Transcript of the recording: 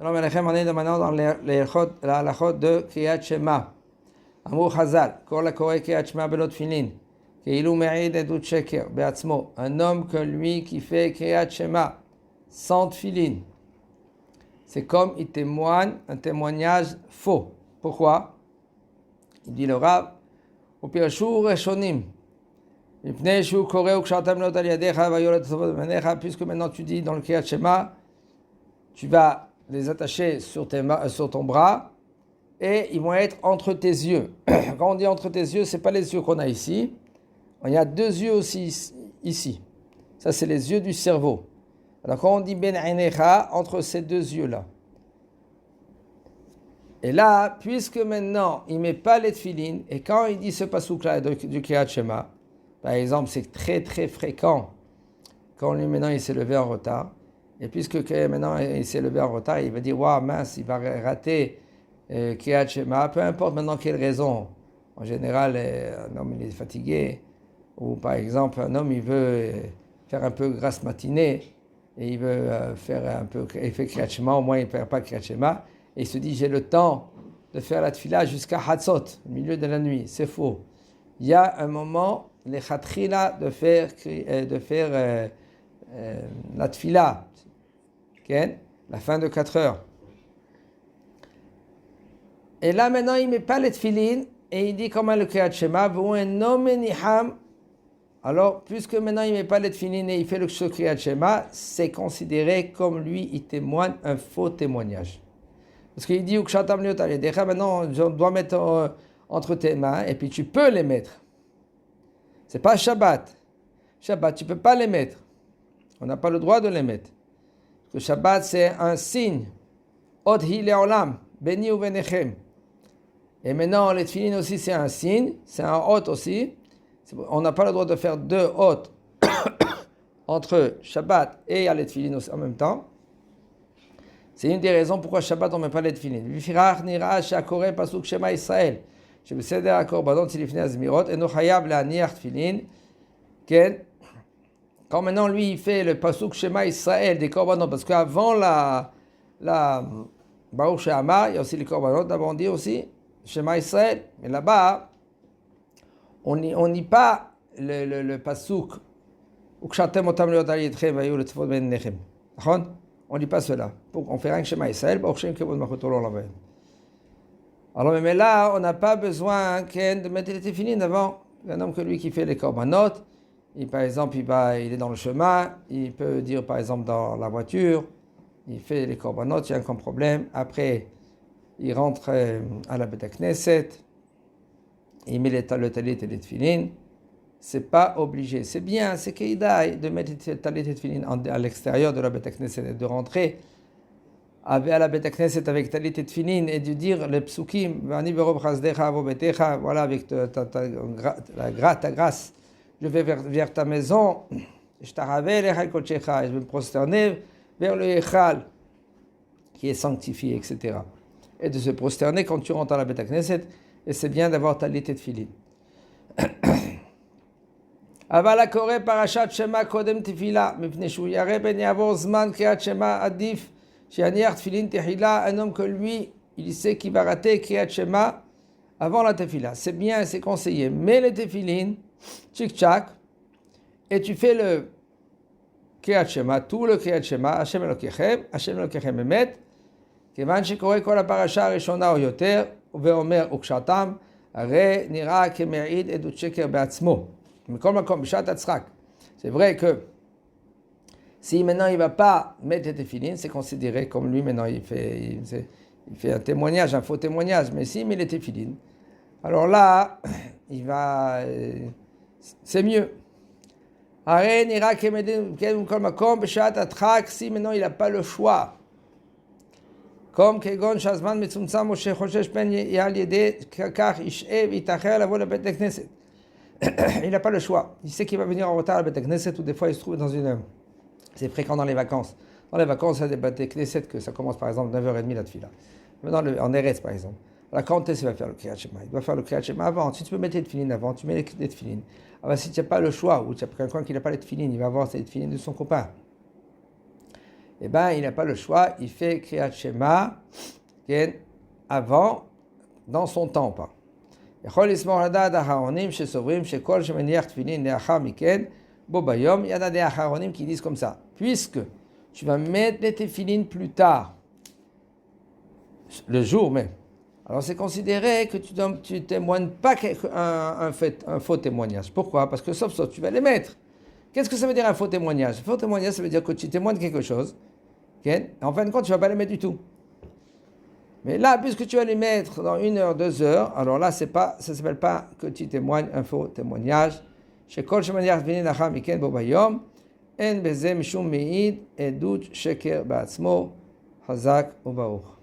Shalom Aleichem, on est maintenant dans la halachot de Kriyat Shema. Amou Chazal, Kol HaKoreh Kriyat Shema Belot Tfilin, Ke'ilu Me'id Edut Sheker, Be'atzmo, un homme que lui qui fait Kriyat Shema, sans Tfilin, c'est comme il témoigne un témoignage faux. Pourquoi? Il dit le Rav, Upirshu Reshonim, Mipnei Shu Koreh Ukshatam Lot Al Yadecha Vayolet Tovot Benecha, puisque maintenant tu dis dans le Kriyat Shema, tu vas les attacher sur ton bras et ils vont être entre tes yeux. Quand on dit entre tes yeux, ce n'est pas les yeux qu'on a ici. Il y a deux yeux aussi ici. Ça, c'est les yeux du cerveau. Alors quand on dit ben ainecha, entre ces deux yeux-là. Et là, puisque maintenant, il ne met pas les tefilines, et quand il dit ce pasouk-là du Kriyat Shema, par exemple, c'est très très fréquent, quand lui maintenant il s'est levé en retard, et puisque maintenant il s'est levé en retard, il va dire, waouh, mince, il va rater Kriyat Shema, peu importe maintenant quelle raison. En général, un homme il est fatigué, ou par exemple, un homme il veut faire un peu grasse matinée, et il veut faire un peu, il fait Kriyat Shema, au moins il ne perd pas Kriyat Shema, et il se dit, j'ai le temps de faire la tefila jusqu'à Hatzot, au milieu de la nuit. C'est faux. Il y a un moment, les chatrila de faire la tefila, la fin de 4 heures. Et là maintenant il ne met pas les tefilines et il dit comment le Kriyat Shema, alors puisque maintenant il ne met pas les tefilines et il fait le Kriyat Shema, c'est considéré comme lui il témoigne un faux témoignage. Parce qu'il dit maintenant on doit mettre entre tes mains et puis tu peux les mettre. C'est pas Shabbat. Shabbat tu ne peux pas les mettre. On n'a pas le droit de les mettre. Le Shabbat, c'est un signe. Od hi le'olam, beni u benechem. Et maintenant, les tefilines aussi, c'est un signe, c'est un hot aussi. On n'a pas le droit de faire deux hot entre Shabbat et les tefilines aussi en même temps. C'est une des raisons pourquoi Shabbat, on ne met pas les tefilines. Vifirach nira she'akoreh pasuk Shema Israël. Shebeseder hakorbanot silifnei azmirot, eno chayav le'aniach tefilin. Ken. Quand maintenant lui il fait le pasuk Shema Israël des korbanot, parce qu'avant la Baruch She'amar, il y a aussi les korbanot, d'abord on dit aussi Shema Israël, mais là-bas on n'y pas le pasuk Ukshatem otam leot al yedchem vayu letzvot ben nechem. On dit pas cela. On fait rien que Shema Israël, Baruch Shem kevod malchut olam laven. Alors mais là on n'a pas besoin de mettre les tefilines avant. Un homme que lui qui fait les korbanot. Par exemple, il est dans le chemin, il peut dire par exemple dans la voiture, il fait les korbanot, il y a aucun problème. Après, il rentre à la Beit Knesset, il met le talit et les tefilin. C'est pas obligé. C'est bien, c'est keïdaï de mettre le talit et les tefilin à l'extérieur de la Beit Knesset et de rentrer à la Beit Knesset avec talit et tefilin et de dire les psukim, vani berob chasdecha avo betecha, voilà avec ta grâce. Je vais vers ta maison, je vais me prosterner vers le Echal, qui est sanctifié, etc. Et de se prosterner quand tu rentres à la Beit Knesset, et c'est bien d'avoir talit et tefilin. Aval HaKoreh parashat Shema kodem tefila, mipnei shu yareh ben yavor zman kriyat Shema adif, sheyaniach tefilin tehila, un homme que lui, il sait qu'il va rater kriyat Shema avant la tefila. C'est bien, c'est conseillé. Mais les tefilin, tchik-tchak, et tu fais le Kriyat Shema, tout le Kriyat Shema, Hashem Elokechem emet, kevan shekoreh kol ha'parasha harishona o yoter, ve'omer ukshatam, הרי נראה כמעיד עדות שקר בעצמו. מכל מקום, בשעת הצחק. C'est vrai que si maintenant il ne va pas mettre les tefilines, c'est considéré comme lui maintenant il fait un témoignage, un faux témoignage. Mais s'il met les tefilines, alors là, il va... c'est mieux. Aré nira kemedem kol makom b'shat atchak, si maintenant il n'a pas le choix. Comme kegon shazman metzumtzam Moshe choshesh pen yal yedeh kach ishev itacher lavo lebet knesset. Il n'a pas le choix. Il sait qu'il va venir en retard à la Beit Knesset ou des fois il se trouve dans une... C'est fréquent dans les vacances. Dans les vacances, il y a des Beit Knesset que ça commence par exemple 9h30 la tefila. En Eretz par exemple. Alors quand il va faire le Kriyat Shema, il doit faire le Kriyat Shema avant. Si tu peux mettre les tefilines avant, tu mets les tefilines. Alors si tu n'as pas le choix, ou tu as quelqu'un qui n'a pas les tefilines, il va avoir les tefilines de son copain. eh bien, il n'a pas le choix, il fait Kriyat Shema avant, dans son temps, pas. Il y en a des acharonim qui disent comme ça, puisque tu vas mettre les téphilines plus tard, le jour même, alors c'est considéré que tu ne témoignes pas un faux témoignage. Pourquoi? Parce que sauf tu vas les mettre. Qu'est-ce que ça veut dire un faux témoignage? Un faux témoignage, ça veut dire que tu témoignes quelque chose, en fin de compte, tu ne vas pas les mettre du tout. Mais là, puisque tu vas les mettre dans 1 heure, 2 heures, alors là, ça ne s'appelle pas que tu témoignes un faux témoignage. Chez Kol Shemaniach Vini Nacham Miken Bo Bayom, En Bezem Shum Meid Edut Sheker Ba'atzmo, Hazak Ubaruch.